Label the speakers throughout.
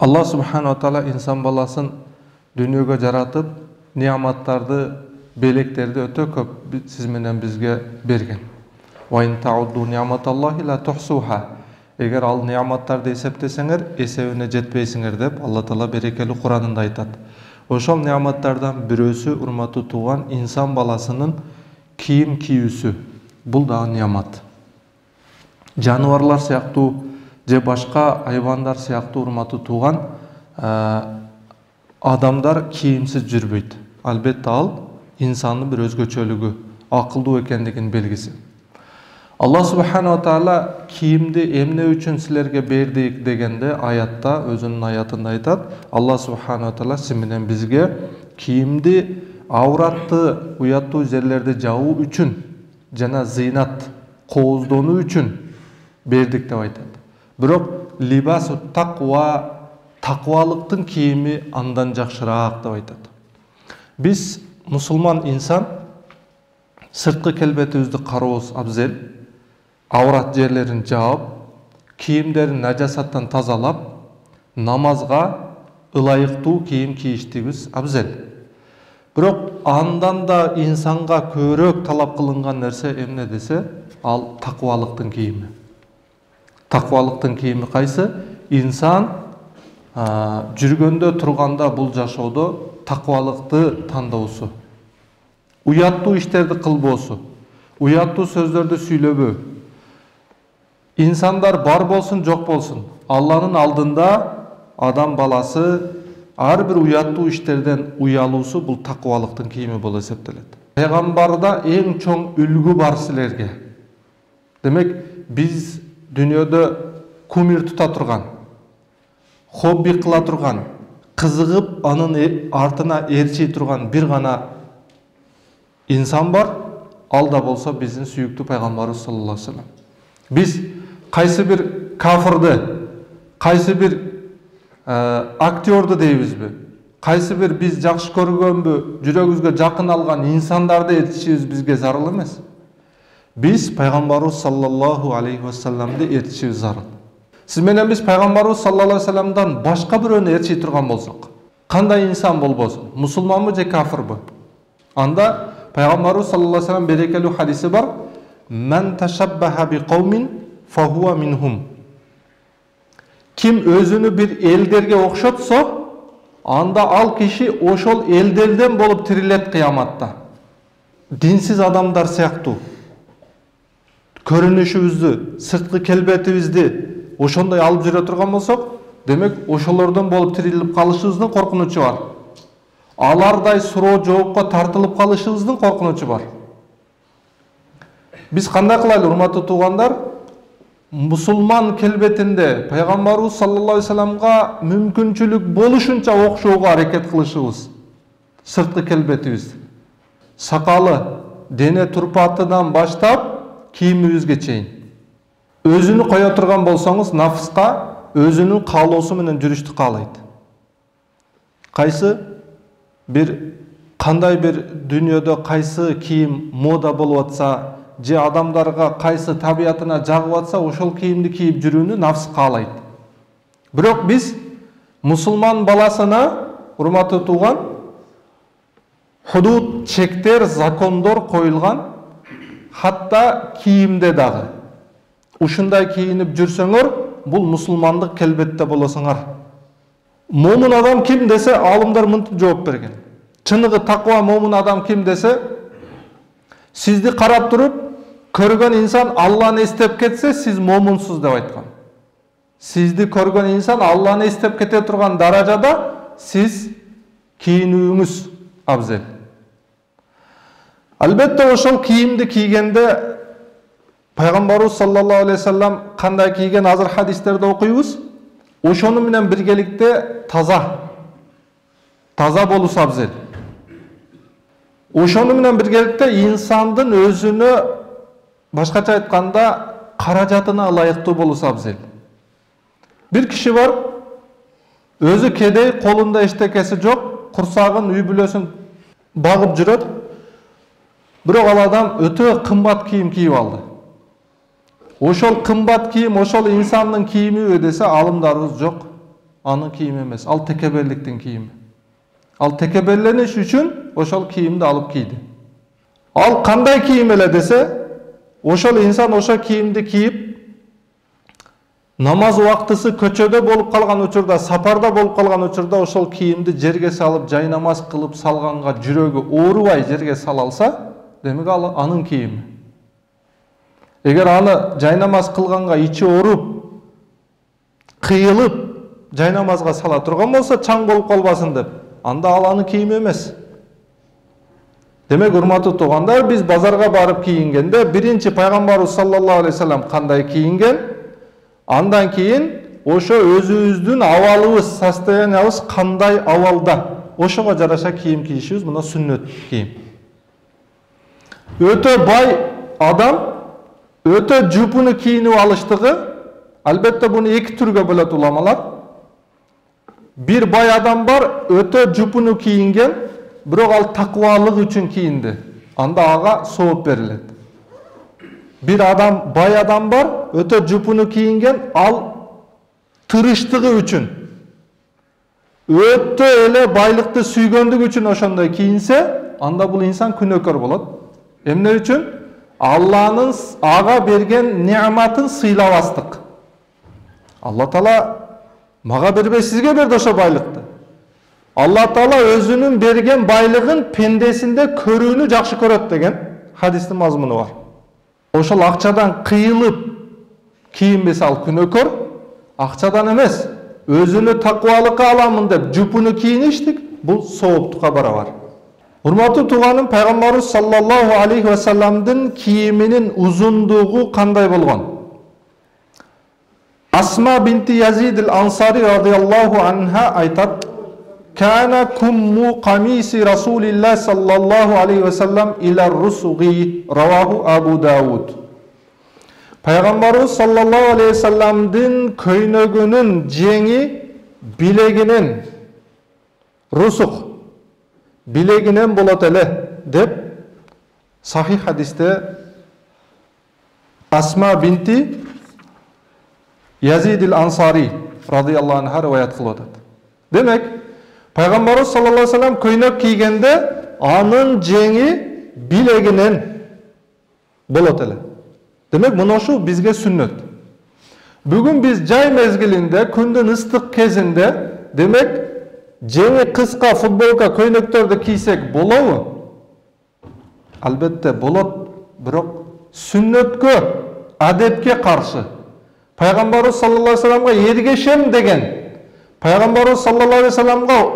Speaker 1: Allah subhanahu wa ta'ala insan balasın dünyaya jaratıp niyamatlardı, beleklerdi öte köp siz menen bizge bergen. Wa in ta'uddu ni'matallahi la tuhsuha. Eger al niyamatlardı esepteseňer, esebine jetpeysiňer dep Allah Taala berekeli Kur'anında aytat. Oşol niyamatlardan birösü urmatı tuğan insan balasının kiyim kiyüsü. Bul da niyamat. Janawarlar siyaktуу je başka hayvanlar siyaktуу urmatı tuğan adamlar kiyimsiz жүрбөйт. Albatta al insanın bir özgöçölügü, akıllı ekendiginin belgisi. Allah subhanahu wa ta'ala kiyimdi emne üçün sizlerge berdik degende ayatta, özünün ayatında aytat. Allah subhanahu wa ta'ala siminen bizge kiyimdi avratты, uyattуу жерлерди жабуу üçün, jana zinat, koozdonуу üçün berdik dep aytat. Bирок libasu taqwa, takvalıktın kiyimi andan jakşıraak dep aytat. Biz musulman insan sırtkı kelbetibizdi karoos abzel, avrat yerlerin jаап, kiyimlerin najasаттан tazalap, namazga ılayıktуу kiyim kiyiştiğimiz abzel. Bирок andan da insanga körök talap kılıngan nerse emne dese, al takvalıktın kiyimi. Takvalıktın kiyimi kaysı? İnsan жүргөндө турганда бул жашоодо таквалыкты тандоосу. Уяттуу иштерди кылбоосу. Уяттуу сөздөрдү сүйлөбөө. İnsanlar бар болсун, жок болсун. Алланын алдында адам баласы ар бир уяттуу иштерден уялуусу бул таквалыктын кийими болуп эсептелет. Пайгамбарда эң чоң үлгү бар силерге. Демек, биз дүйнөдө кумир тута турган, хобби кыла турган, кызыгып анын артына ээрчий турган бир гана инсан бар, ал да болсо биздин сүйүктүү пайгамбарыбыз саллаллаху алейхи вассалам. Биз кайсы бир кафырды, кайсы бир актёрду дейбизби, кайсы бир биз жакшы көргөнбү, жүрөгүбүзгө жакын алган инсандарды ээрчишибиз бизге зарыл эмес. Biz Peygamberimiz sallallahu aleyhi ve sellem'de ertişiz zarıl. Siz menen biz Peygamberimiz sallallahu aleyhi ve sellem'den başka bir öne ertişi turgan bolsak, kanday insan bolbosun, musulman mı je kafir bu? Anda Peygamberimiz sallallahu aleyhi ve sellem berekeli hadisi var. Men teşebbehe bi kavmin fahuwa minhum. Kim özünü bir elderge okşotsa, anda al kişi oşol elderden bolup tirilet kıyamatta. Dinsiz adamlar siyaktуу. Көрүнүшүбүздү, сырткы келбетибизди ошондой алып жүрө турган болсок, демек ошолордон болуп тирилип калышыбыздын коркунучу бар. Алардай суроо жоопко тартылып калышыбыздын коркунучу бар. Биз кандай кылайлы, урматтуу туугандар? Мусулман келбетинде Пайгамбарыбыз саллаллаху алейхи вассаламга мүмкүнчүлүк болушунча окшоого аракет кылышыбыз. Сырткы келбетибиз, сакалы, дене турпатынан баштап кийимибизге чейин. Өзүнү кое турган болсоңуз, нафска өзүнүн каалоосу менен жүрүштү каалайт. Кайсы бир кандай бир дүйнөдө кайсы кийим мода болуп атса, же адамдарга кайсы табиятына жагып атса, ошол кийимди кийип жүрүүнү нафс каалайт. Бирок биз мусулман баласына, урматтуу тууган, худуд, чектер, закондор коюлган. Hatta kiyimde dağı. Ушундай кийинип жүрсөңөр, бул мусулмандык келбетте болосуңар. Момун адам ким десе, алымдар мынтип жооп берген. Чыныгы таква момун адам ким десе, сизди карап туруп, көргөн инсан Алланы эстеп кетсе, сиз момунсуз деп айткан. Сизди көргөн инсан Алланы эстеп кете турган даражада, сиз кийинүүңүз абзел. Albatta ошол кийимди кийгенде Пайгамбарыбыз саллаллаху алейхи ve sellem кандай кийген азыр хадистерде окуйбуз. Ошону менен биргеликте таза болуш абзел. Ошону менен биргеликте инсандын өзүнө, башкача айтканда, каражатына ылайыктуу болуш абзел. Бир киши бар, өзү кедей, колунда эчтекеси жок, курсагын, үй бүлөсүн багып жүрөт. Бирок ал адам өтө кымбат кийим кийип алды. Ошол кымбат кийим, ошол инсандын кийими десе алымдарыбыз жок. анын кийими эмес, ал текеберликтин кийими. Ал текеберлениш үчүн ошол кийимди алып кийди. Ал кандай кийим эле десе, ошол инсан ошо кийимди кийип, намаз убактысы көчөдө болуп калган учурда, сапарда болуп калган учурда ошол кийимди жерге салып, жай намаз кылып салганга жүрөгү оорубай жерге сала алса, демек ал анын кийими. Эгер аны жай намаз кылганга ичи ооруп, кыйылып, жай намазга сала турган болсо, чаң болуп калбасын деп, анда ал анын кийими эмес. Демек, урматтуу туугандар, биз базарга барып кийингенде, биринчи пайгамбарыбыз саллаллаху алейхи вассалам кандай кийинген, андан кийин ошо өзүбүздүн абалыбыз, состояниябыз кандай абалда, ошого жараша кийим кийишибиз мына сүннөт кийим. Өтө бай адам өтө жупуну кийинип алыштыгы, албетте буну эки түргө бөлөт уламалар. Бир бай адам бар, өтө жупуну кийинген, бирок ал таквалык үчүн кийинди. Анда ага сооп берилет. Бир адам, бай адам бар, өтө жупуну кийинген, ал тырыштыгы үчүн, өтө эле байлыкты сүйгөндүгү үчүн ошондой кийинсе, анда бул инсан күнөөкөр болот. Эмне үчүн? Алланын ага берген неаматын сыйлабастык. Алла Таала мага бербей сизге берди ошо байлыкты. Алла Таала өзүнүн берген байлыгын пендесинде көрүүнү жакшы көрөт деген хадистин мазмуну бар. Ошол акчадан кыйылып кийинбесе ал күнөөкөр, акчадан эмес, өзүнү таквалыкка аламын деп жупуну кийиништик, бул сооптукка барабар. Урматтуу тууганым, пайгамбарыбыз саллаллаху алейхи вассаламдын кийиминин узундугу кандай болгон? Асма бинти Язид ал-Ансари радиаллаху анха айтат: "Кана кумму камиси Расулилlah саллаллаху алейхи вассалам иля русуги", раваху Абу Дауд. Пайгамбарыбыз саллаллаху алейхи вассаламдын көйнөгүнүн жеңи билегинен, русух билегинен болот эле деп сахих хадисте Асма бинти Язид ал-Ансари радиаллаху анха риваят кылып атат. Демек, пайгамбарыбыз саллаллаху алейхи вассалам көйнөк кийгенде анын жеңи билегинен болот эле. Демек, мына ушу бизге сүннөт. Бүгүн биз жай мезгилинде, күндүн ыстык кезинде, демек, жеңи кыска футболка, көйнөктөрдү кийсек болобу? Албетте болот, бирок сүннөткө, адепке каршы. Пайгамбарыбыз саллаллаху алейхи вассаламга эргешем деген, пайгамбарыбыз саллаллаху алейхи вассаламга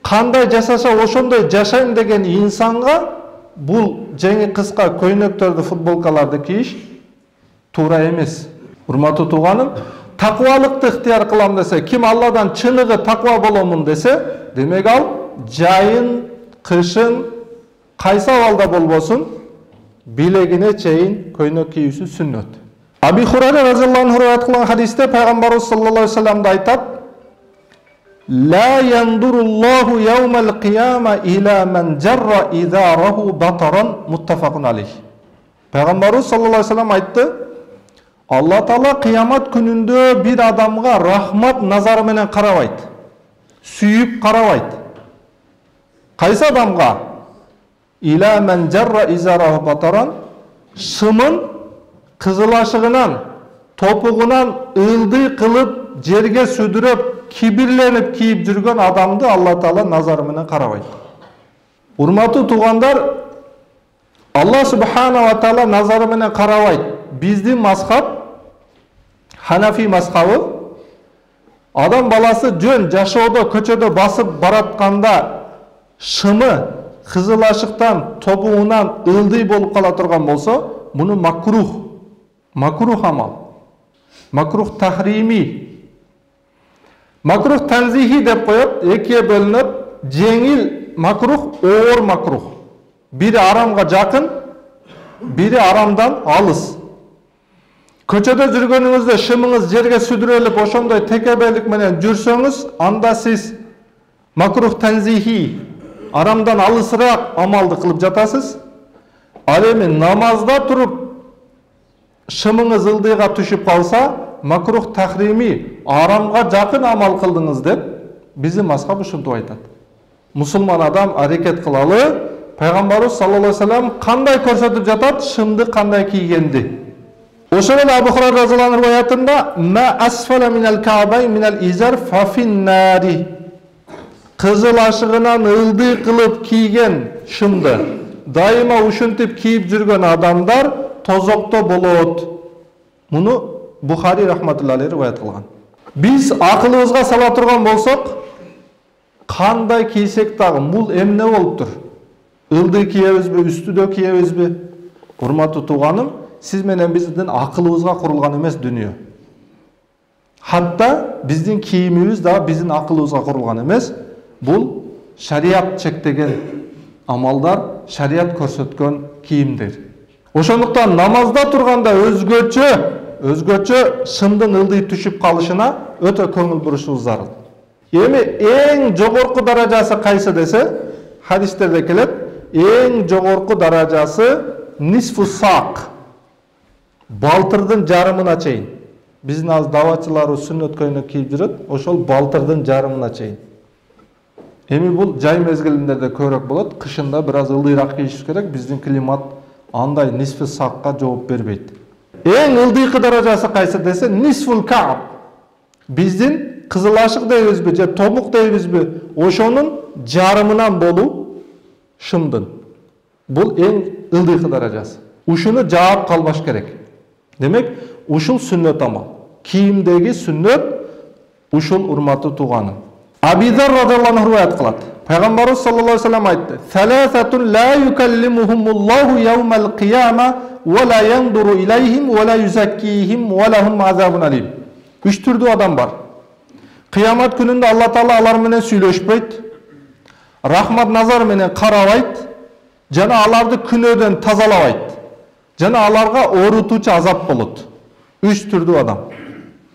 Speaker 1: кандай жашаса ошондой жашайм деген инсанга бул жеңи кыска көйнөктөрдү, футболкаларды кийиш туура эмес. Урматтуу тууганым, таквалыкты ыктыяр кылам десе, ким Алладан чыныгы таква боломун десе, демек ал жайын, кышын, кайсы абалда болбосун, билегине чейин көйнөк кийүүсү сүннөт. Аби Хурайра разияллаху анху риваят кылган хадисте пайгамбарыбыз саллаллаху алейхи вассалам айтат: "Ла яндуруллаху яумал кияма иля ман жарра идараху батаран", муттафакун алейх. Пайгамбарыбыз саллаллаху алейхи вассалам айтты: Алла Таала кыямат күнүндө бир адамга рахмат назары менен карабайт, сүйүп карабайт. Кайсы адамга? Иля ман жарра изараху батаран, шымын кызылашыгынан, топугунан ылдый кылып, жерге сүдүрөп, кибирленип кийип жүргөн адамды Алла Таала назары менен карабайт. Урматтуу туугандар, Алла субхана ва таала назары менен карабайт. Биздин мазхаб, Ханафи мазхабы, адам баласы жөн жашоодо көчөдө басып баратканда шымы кызыл ашыктан, тобугунан ылдый болуп кала турган болсо, муну макрух амал. Макрух тахрими. Макрух танзихи деп коет, экиге бөлүнөт. Жеңил макрух, оор макрух. Бири арамга жакын, бири арамдан алыс. Көчөдө жүргөнүңүздө шымыңыз жерге сүдүрөлүп, ошондой текебелик менен жүрсөңүз, анда сиз макрух танзихи, арамдан алысыраак амалды кылып жатасыз. Ал эми намазда туруп шымыңыз ылдыйга түшүп калса, makruh tahrimi, aramga жақын амал кылдыңыз деп биздин мазхаб ушинтип айтат. Мусулман адам аракет кылалы, Пайгамбарыбыз саллаллаху алейхи вассалам кандай көрсөтүп жатат, шымды кандай кийгенди. Ошондо Абу Хурайра разияллаху анху риwayatында ма асфала минал каабай минал изар фа финнари. Кызыл ашыгынан ылдый кылып кийген шымды дайыма ушинтип кийип жүргөн адамдар тозокто болот. Муну Бухари рахматуллахи алейхи риwayat кылган. Биз акылыбызга сала турган болсок, кандай кийсек дагы бул эмне болуптур? Ылдый кийебизби, үстүдө кийебизби? Урматтуу тууганым, сиз менен биздин акылыбызга курулган эмес дүнүйө. Хатта биздин кийимибиз да биздин акылыбызга курулган эмес. Бул шарият чектеген амалдар, шарият көрсөткөн кийимдер. Ошондуктан намазда турганда өзгөчө шымдын ылдый түшүп калышына өтө көңүл бурушубуз зарыл. Эми эң жогорку даражасы кайсы десе, хадистерде келет, эң жогорку даражасы нисфу сак. Балтырдын жарымына чейин. Биздин аз даватчыларыбыз сүннөт көйнөк кийип жүрөт, ошол балтырдын жарымына чейин. Эми бул жай мезгилиндерде көбүрөөк болот, кышында бир аз ылдыйраак кийишибиз керек, биздин климат андай нисфи сакка жооп бербейт. Эң ылдыйкы даражасы кайсы десе, нисфул кааб. Биздин кызыл ашык дейбизби же томук дейбизби, ошонун жарымынан болуу шымдын. Бул эң ылдыйкы даражасы. Ушуну жаап калбаш керек. Демек, ушул сүннөт амал. Кийимдеги сүннөт ушул урматтуу тууганым. Абидар радиаллаху анху риwayat кылат. Пайгамбарыбыз саллаллаху алейхи вассалам айтты: "Саласатун ла юкаллимухумуллаху яумал кияма ва ла яндуру илейхим ва ла юзаккихим ва лахум азабун алим." Үч түрдүү адам бар. Кыямат күнүндө Алла Таала алар менен сүйлөшпөйт, рахмат назар менен карабайт, жана аларды күнөөдөн тазалабайт, жана аларга оорутуучу азап болот. Үч түрдүү адам.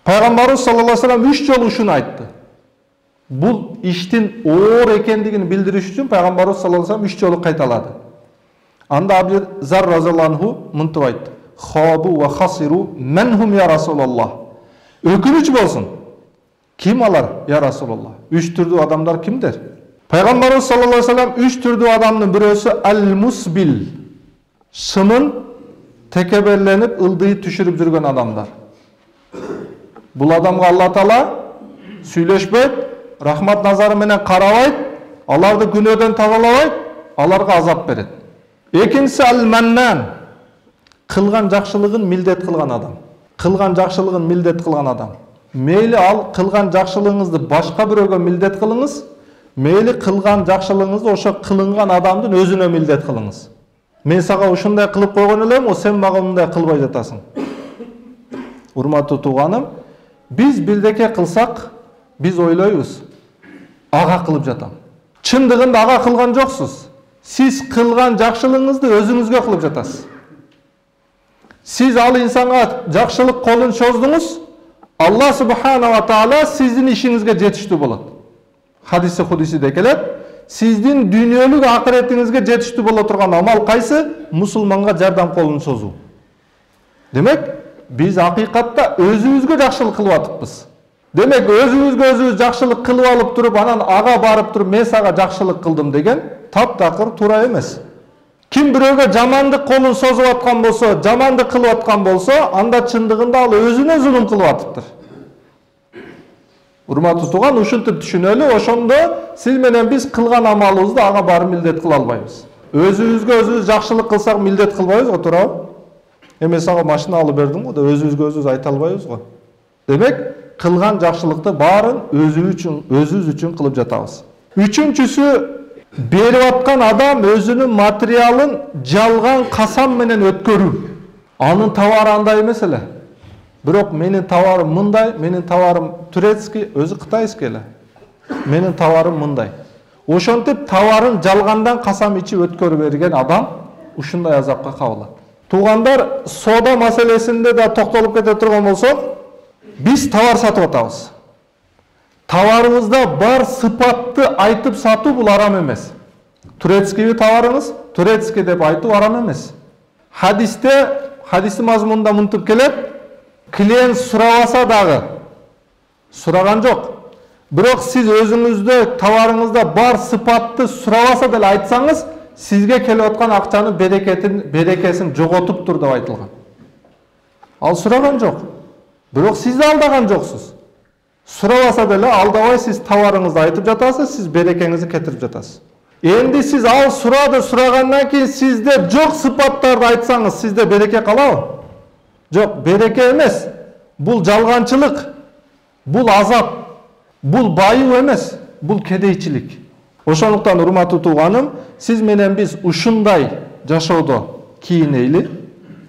Speaker 1: Пайгамбарыбыз саллаллаху алейхи вассалам үч жолу ушуну айтты. Бул иштин оор экендигин билдириш үчүн Пайгамбарыбыз саллаллаху алейхи вассалам үч жолу кайталады. Анда Абу Зар разияллаху анху мынтип айтты: "Хабу ва хасиру мен хум я Расулаллах." Өкүнүч болсун. Ким алар, я Расулаллах? Үч түрдүү адамдар кимдер? Пайгамбарыбыз саллаллаху алейхи вассалам үч түрдүү адамдын бирөөсү ал-мусбил. Шымын текеберленип, ылдый түшүрүп жүргөн адамдар. Бул адамга Алла Таала сүйлөшпөйт, рахмат назары менен карабайт, аларды күнөөдөн тазалабайт, аларга азап берет. Экинчиси ал-маннан. Кылган жакшылыгын милдет кылган адам. Кылган жакшылыгын милдет кылган адам. Мейли ал кылган жакшылыгыңызды башка бирөөгө милдет кылыңыз, мейли кылган жакшылыгыңызды ошо кылынган адамдын өзүнө милдет кылыңыз. Мен сага ушундай кылып койгон элем, сен мага мындай кылбай жатасың. Урматтуу тууганым, биз бирдеке кылсак, биз ойлойбуз, ага кылып жатам. Чындыгында ага кылган жоксуз. Сиз кылган жакшылыгыңызды өзүңүзгө кылып жатасыз. Сиз ал инсанга жакшылык колун чоздуңуз, Алла субхана ва таала сиздин ишиңизге жетиштүү болот. Хадиси худисиде келет, сиздин дүйнөлүк акыретиңизге жетиштүү боло турган амал кайсы? Мусулманга жардам колун чозуу. Демек, биз акыйкатта өзүбүзгө жакшылык кылып атыппыз. Демек, өзүбүзгө жакшылык кылып алып туруп, анан ага барып туруп, мен сага жакшылык кылдым деген таптакыр туура эмес. Ким бирөөгө жамандык колун созуп аткан болсо, жамандык кылып аткан болсо, анда чындыгында ал өзүнө зулум кылып атыптыр. Урматтуу тууган, ушинтип түшүнөлү, ошондо сиз менен биз кылган амалыбызды ага барып милдет кыла албайбыз. Өзүбүзгө жакшылык кылсак милдет кылбайбыз го, туурабы? Эми сага машина алып бердим го деп өзүбүзгө айта албайбыз го. Демек, кылган жакшылыкты баарын өзүбүз үчүн кылып жатабыз. Үчүнчүсү, берип аткан адам өзүнүн материалын жалган касам менен өткөрүү. Анын товары андай эмес эле. Бирок менин товарым мындай, менин товарым турецкий, өзү кытайский эле. Менин товарым мындай. Ошентип товарын жалгандан касам ичип өткөрүп берген адам ушундай азапка кабылат. Туугандар, соода маселесинде да токтолуп кете турган болсок, биз товар сатып атабыз. Товарыбызда бар сыпатты айтып сатуу бул арам эмес. Турецкий товарыңыз, турецкий деп айтуу арам эмес. Хадисте, хадистин мазмунунда мынтип келет: Клиент сурабаса дагы, сураган жок. Бирок сиз өзүңүздө товарыңызда бар сыпатты сурабаса деле айтсаңыз, сизге келип аткан акчаны берекесин жоготуптур деп айтылган. Ал сураган жок. Бирок сиз алдаган жоксуз. Сурабаса деле алдабай сиз товарыңызды айтып жатасыз, сиз берекеңизди кетирип жатасыз. Энди сиз ал сурагандан кийин сизде жок сыпаттарды айтсаңыз, сизде береке калабы? Жок, береке эмес. Бул жалганчылык, бул азап, бул байуу эмес, бул кедейчилик. Ошондуктан урматтуу тууганым, сиз менен биз ушундай жашоодо кийинейли,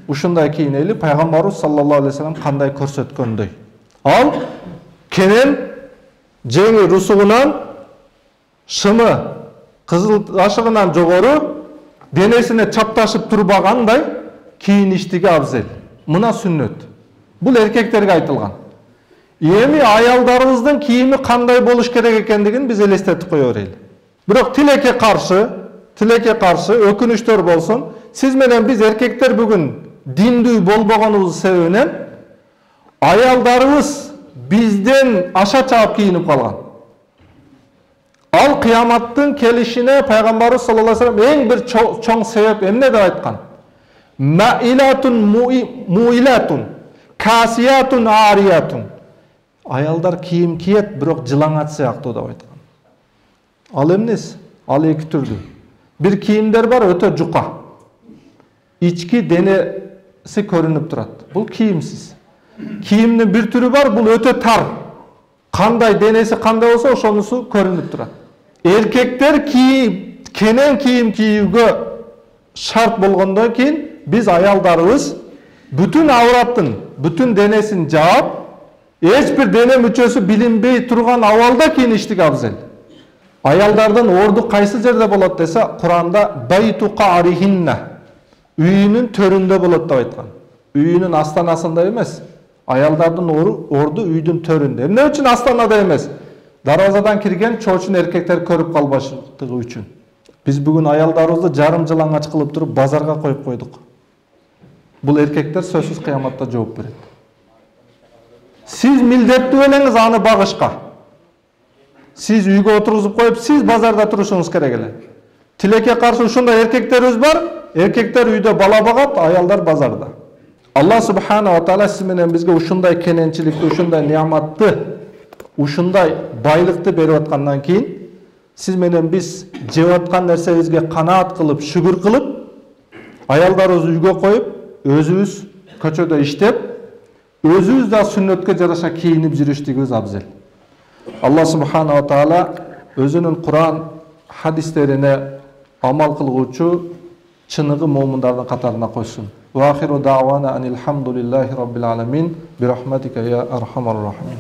Speaker 1: пайгамбарыбыз саллаллаху алейхи вассалам кандай көрсөткөндөй. Ал кенен жеңи русугунан, шымы кызыл ашыгынан жогору, денесине чапташып турбагандай кийиништиги абзел. Мына сүннөт. Бул эркектерге айтылган. Эми аялдарыбыздын кийими кандай болуш керек экендигин биз элестетип кое берели. Бирок тилекке каршы өкүнүчтөр болсун, сиз менен биз эркектер бүгүн диндүү болбогонубуз себебинен аялдарыбыз бизден аша чаап кийинип калган. Ал кыяматтын келишине пайгамбарыбыз саллаллаху алейхи вассалам эң бир чоң себеп эмне деп айткан? Маилатун муилатун, касиятун ариятун. Аялдар кийим киет, бирок жылаңат сыяктуу деп айткан. Ал эмнеси? Ал эки түрдүү. Бир кийимдер бар, өтө жука. Ички денеси көрүнүп турат. Бул кийимсиз. Кийимдин бир түрү бар, бул өтө тар. Кандай денеси кандай болсо, ошонусу көрүнүп турат. Эркектер кенен кийим кийүүгө шарт болгондон кийин биз аялдарыбыз бүтүн авраттын, бүтүн денесин жаап, эч бир дене мүчөсү билинбей турган абалда кийиништик абзел. Аялдардын орду кайсы жерде болот десе, Куранда байту карихинна, үйүнүн төрүндө болот деп айткан. Үйүнүн астанасында эмес. Аялдардын орду үйдүн төрүндө. Эмне үчүн астанада эмес? Дарвазадан кирген чоочун эркектер көрүп калбаштыгы үчүн. Биз бүгүн аялдарыбызды жарым жылаңач кылып туруп базарга коюп койдук. Бул эркектер сөзсүз кыяматта жооп берет. Сиз милдеттүү элеңиз аны багышка. Сиз үйгө отургузуп коюп, сиз базарда турушуңуз керек эле. Тилекке каршы ушундай эркектерибиз бар. Эркектер үйдө бала багат, аялдар базарда. Алла субхана ва таала сиз менен бизге ушундай кененчиликти, ушундай неаматты, ушундай байлыкты берип аткандан кийин, сиз менен биз жеп аткан нерсебизге канаат кылып, шүгүр кылып, аялдарыбызды үйгө коюп, өзүбүз көчөдө иштеп, өзүбүз да сүннөткө жараша кийинип жүрүштүгүбүз абзел. Алла субхана ва таала өзүнүн Кур'ан хадистерине амал кылгучу чыныгы момундардын катарына койсун. Ва ахиру дa'wana anil hamdulillahi rabbil alamin bi rahmatika ya arhamar rahimin.